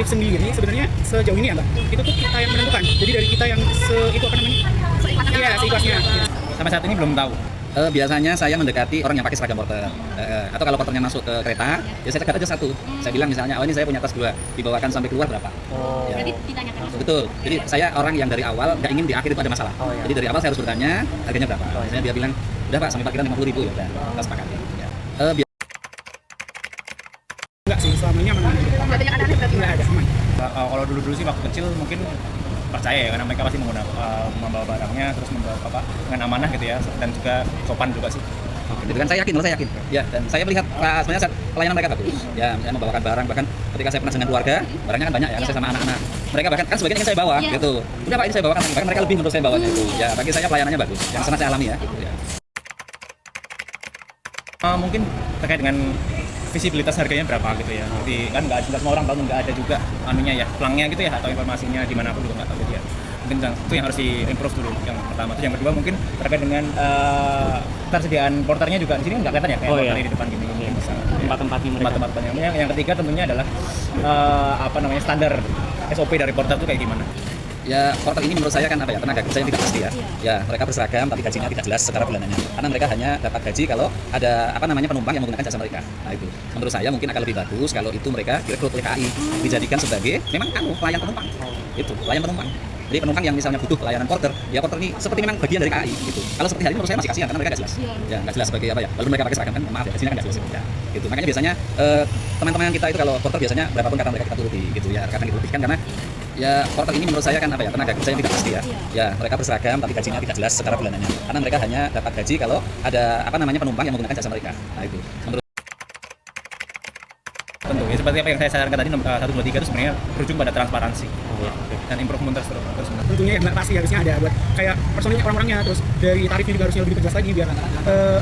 hidup sendiri sebenarnya sejauh ini ya Mbak, itu tuh kita yang menentukan. Jadi dari kita yang itu apa namanya? Iya, seikhlasnya. Sampai saat ini belum tahu. Biasanya saya mendekati orang yang pakai seragam porter, atau kalau porternya masuk ke kereta, ya saya cegat aja satu. Saya bilang misalnya, oh ini saya punya tas 2, dibawakan sampai keluar berapa? Ya. Berarti ditanyakan. Betul. Jadi saya orang yang dari awal nggak ingin di akhir itu ada masalah. Jadi dari awal saya harus bertanya harganya berapa. Misalnya dia bilang, udah Pak sampai parkiran 50.000 ya udah, kita sepakati. Ya. Enggak sih, selama ini aman. Nggak banyak aneh-aneh berarti. Enggak ada, aman. Kalau dulu sih waktu kecil mungkin percaya ya, karena mereka pasti membawa barangnya terus membawa dengan amanah gitu ya, dan juga sopan juga sih. Gitu kan saya yakin ya, dan saya melihat sebenarnya pelayanan mereka bagus ya, saya membawakan barang, bahkan ketika saya pernah dengan keluarga barangnya kan banyak ya, saya sama anak-anak mereka bahkan kan sebagian ingin saya bawa gitu, udah Pak ini saya bawakan, bahkan mereka lebih menurut saya bawanya itu ya, bagi saya pelayanannya bagus yang pernah saya alami ya, gitu ya. Mungkin terkait dengan visibilitas harganya berapa gitu ya, jadi kan nggak semua orang tahu, nggak ada juga anunya ya, pelangnya gitu ya, atau informasinya di mana aku juga nggak tahu ya. Mungkin itu yang harus di-improve dulu yang pertama. Terus yang kedua mungkin terkait dengan ketersediaan porternya juga di sini nggak kelihatan ya, kayak porter di depan gini. Tempat-tempatnya mereka. Tempat-tempatnya. Yang ketiga tentunya adalah standar SOP dari porter itu kayak gimana? Ya, porter ini menurut saya kan apa ya, tenaga kerja yang tidak pasti ya. Ya, mereka berseragam tapi gajinya tidak jelas secara bulanannya. Karena mereka hanya dapat gaji kalau ada penumpang yang menggunakan jasa mereka. Nah, itu. Menurut saya mungkin akan lebih bagus kalau itu mereka direkrut oleh KAI, dijadikan sebagai memang pelayan penumpang. Itu, pelayan penumpang. Jadi penumpang yang misalnya butuh pelayanan porter, ya porter ini seperti memang bagian dari KAI gitu. Kalau seperti hari ini menurut saya masih kasihan karena mereka nggak jelas. Ya, nggak jelas sebagai apa ya. Walaupun mereka pakai seragam kan, maaf ya, di sini kan nggak jelas ya. Gitu. Makanya biasanya teman-teman kita itu kalau porter biasanya berapapun kata mereka kita turuti gitu ya. Kadang diturutikan karena ya porter ini menurut saya kan apa ya, tenaga kerja yang tidak pasti ya. Ya, mereka berseragam tapi gajinya tidak jelas secara bulanannya. Karena mereka hanya dapat gaji kalau ada penumpang yang menggunakan jasa mereka. Nah, itu. Menurut Tentu ya, seperti apa yang saya sarankan tadi, 1, 2, 3 itu sebenarnya berujung pada transparansi dan improvement terus. Tentunya ya pasti harusnya ada buat kayak personilnya, orang-orangnya, terus dari tarifnya juga harusnya lebih diperjelas lagi biar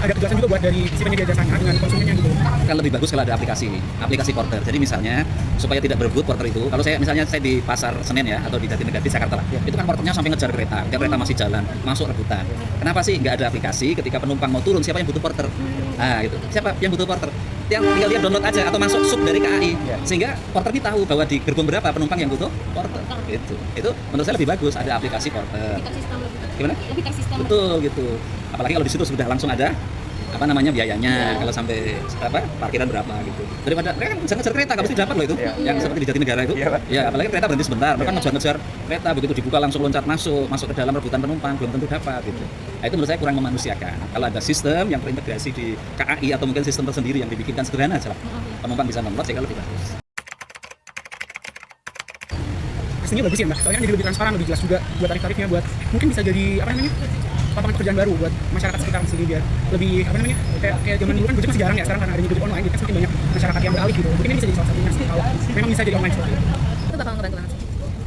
ada kejelasan juga buat dari si penyedia jasanya dengan konsumennya gitu. Kan lebih bagus kalau ada aplikasi porter. Jadi misalnya supaya tidak berebut porter itu, kalau saya di pasar Senen ya atau di Jatinegara Jakarta lah, itu kan porternya sampai ngejar kereta, kereta masih jalan, masuk rebutan. Kenapa sih nggak ada aplikasi ketika penumpang mau turun siapa yang butuh porter? Nah, gitu. Siapa yang butuh porter? Tinggal dia download aja atau masuk sub dari KAI, sehingga porter ini tahu bahwa di gerbong berapa penumpang yang butuh porter. Itu menurut saya lebih bagus ada aplikasi porter. Gimana? Lebih tersistem. Betul gitu. Apalagi kalau di situ sudah langsung ada biayanya, kalau sampai parkiran berapa gitu. Daripada mereka kan ngejar kereta nggak mesti dapat loh itu, yang seperti di Jatinegara itu. Ya apalagi kereta berhenti sebentar, mereka ngejar kereta, begitu dibuka langsung loncat masuk ke dalam rebutan penumpang, belum tentu dapat gitu. Nah, itu menurut saya kurang memanusiakan. Kalau ada sistem yang terintegrasi di KAI atau mungkin sistem tersendiri yang dibikinkan sederhana aja lah, penumpang bisa download sehingga lebih bagus. Pastinya bagus ya Mbak, soalnya kan jadi lebih transparan, lebih jelas juga buat tarif-tarifnya, buat mungkin bisa jadi lapangan pekerjaan baru buat masyarakat sekitar sini biar lebih kayak zaman dulu kan Gojek masih jarang ya, sekarang karena adanya Gojek online jadi kan semakin banyak masyarakat yang beralih gitu. Mungkin ini bisa jadi salah satunya sih kalau memang bisa jadi online seperti itu. Itu bakal ngebantu banget sih.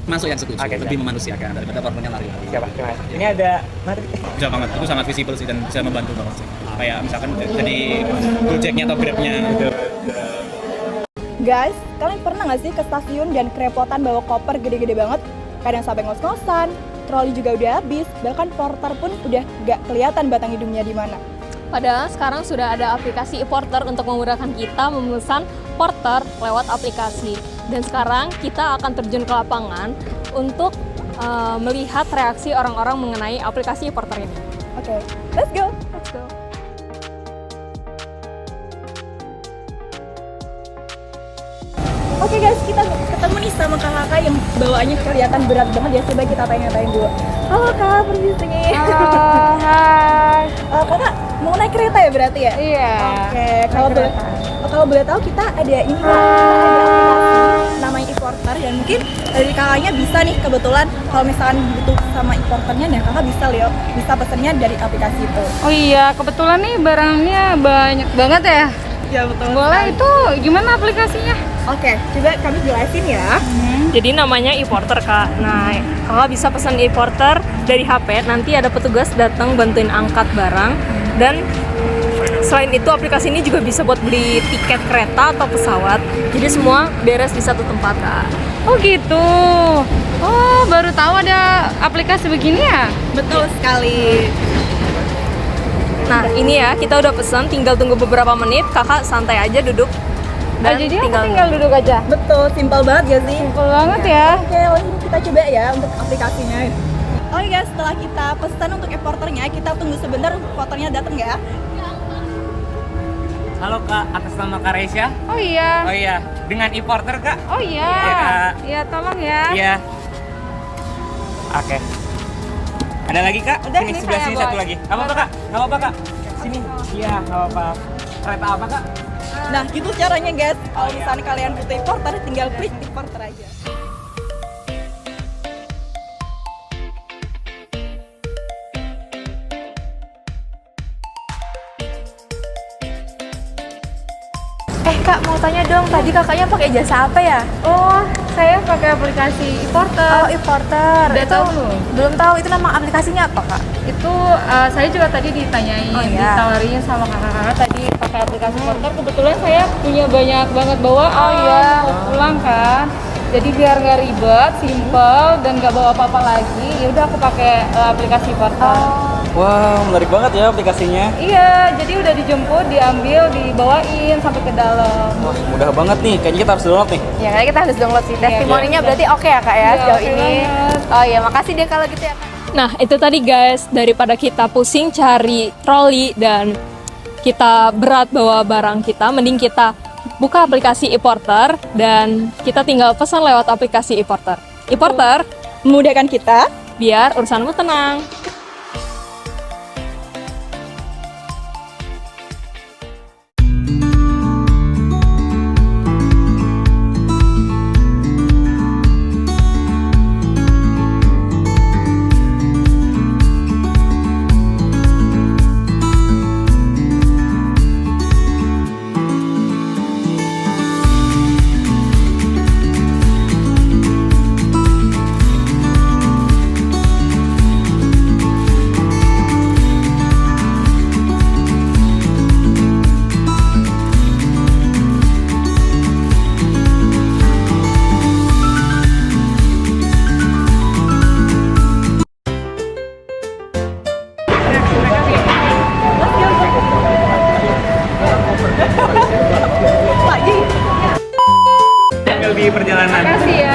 Masuk yang setuju, lebih memanusiakan daripada porternya lari. Siapa? Ini ada mari. Bisa banget, itu sangat visible sih dan bisa membantu banget sih. Kayak misalkan jadi Gojeknya atau Grabnya gitu. Guys, kalian pernah nggak sih ke stasiun dan kerepotan bawa koper gede-gede banget? Kadang sampai ngos-ngosan, troli juga udah habis, bahkan porter pun udah nggak kelihatan batang hidungnya di mana. Padahal sekarang sudah ada aplikasi e-porter untuk memudahkan kita memesan porter lewat aplikasi. Dan sekarang kita akan terjun ke lapangan untuk melihat reaksi orang-orang mengenai aplikasi e-porter ini. Oke, let's go! Let's go! Oke guys, kita ketemu nih sama kakak yang bawaannya kelihatan berat banget ya. Coba kita tanya-tanya dulu. Halo kak, permisi. Hai. Kakak mau naik kereta ya berarti ya? Iya. Oke, kalau boleh tahu kita ada ini Kak, ada aplikasi namanya e-porter dan mungkin dari kakaknya bisa nih kebetulan kalau misalkan butuh sama e-porternya dan kakak bisa pesennya dari aplikasi itu. Oh iya, kebetulan nih barangnya banyak banget ya. Ya betul. Boleh itu gimana aplikasinya? Oke, coba kami jelasin ya. Jadi namanya e-porter kak. Nah, kakak bisa pesan e-porter dari HP. Nanti ada petugas datang bantuin angkat barang. Dan selain itu aplikasi ini juga bisa buat beli tiket kereta atau pesawat. Jadi semua beres di satu tempat kak. Oh gitu. Oh baru tahu ada aplikasi begini ya? Betul sekali. Nah ini ya kita udah pesan, tinggal tunggu beberapa menit. Kakak santai aja duduk. dan jadi aku tinggal duduk aja. Betul, simpel banget ya sih. Simpel banget ya. Oke, langsung kita coba ya untuk aplikasinya. Oke guys, setelah kita pesan untuk e-porternya, kita tunggu sebentar fotonya datang ya. Halo Kak, atas nama Kak Reisha. Oh iya. Oh iya, dengan e-porter Kak. Oh iya. Iya, Kak. Iya, tolong ya. Iya. Oke. Ada lagi Kak? Udah, Sini ini sebelah saya sini bawa. satu lagi. Gak apa-apa Kak? Gak apa-apa Kak? Sini. Iya, gak apa-apa. Kereta apa Kak? Nah, gitu caranya guys. Kalau misalnya kalian butuh e-porter, tinggal klik e-porter aja. Kak, mau tanya dong, tadi kakaknya pakai jasa apa ya? Oh, saya pakai aplikasi e-porter. Oh, e-porter. Udah Itu tahu belum? belum tahu, itu nama aplikasinya apa, Kak? Itu saya juga tadi ditanyain, Oh, iya. ditawarin sama kakak-kakak tadi pakai aplikasi porter. Kebetulan saya punya banyak banget bawaan. Oh, iya. Mau pulang kan. Jadi biar nggak ribet, simple dan nggak bawa apa-apa lagi, ya udah aku pakai aplikasi porter. Wah, menarik banget ya aplikasinya. Iya, jadi udah dijemput, diambil, dibawain sampai ke dalam. Wah, mudah banget nih. Kayaknya kita harus download nih. Ya, kayaknya kita harus download sih. Testimoninya berarti oke ya, Kak ya, Iya, sejauh oke ini. banget. Oh iya, makasih deh kalau gitu ya, Kak. Nah, itu tadi guys, daripada kita pusing cari troli dan kita berat bawa barang kita, mending kita buka aplikasi e-porter dan kita tinggal pesan lewat aplikasi e-porter. E-porter, Memudahkan kita. biar urusanmu tenang. Sambil di perjalanan. Makasih ya.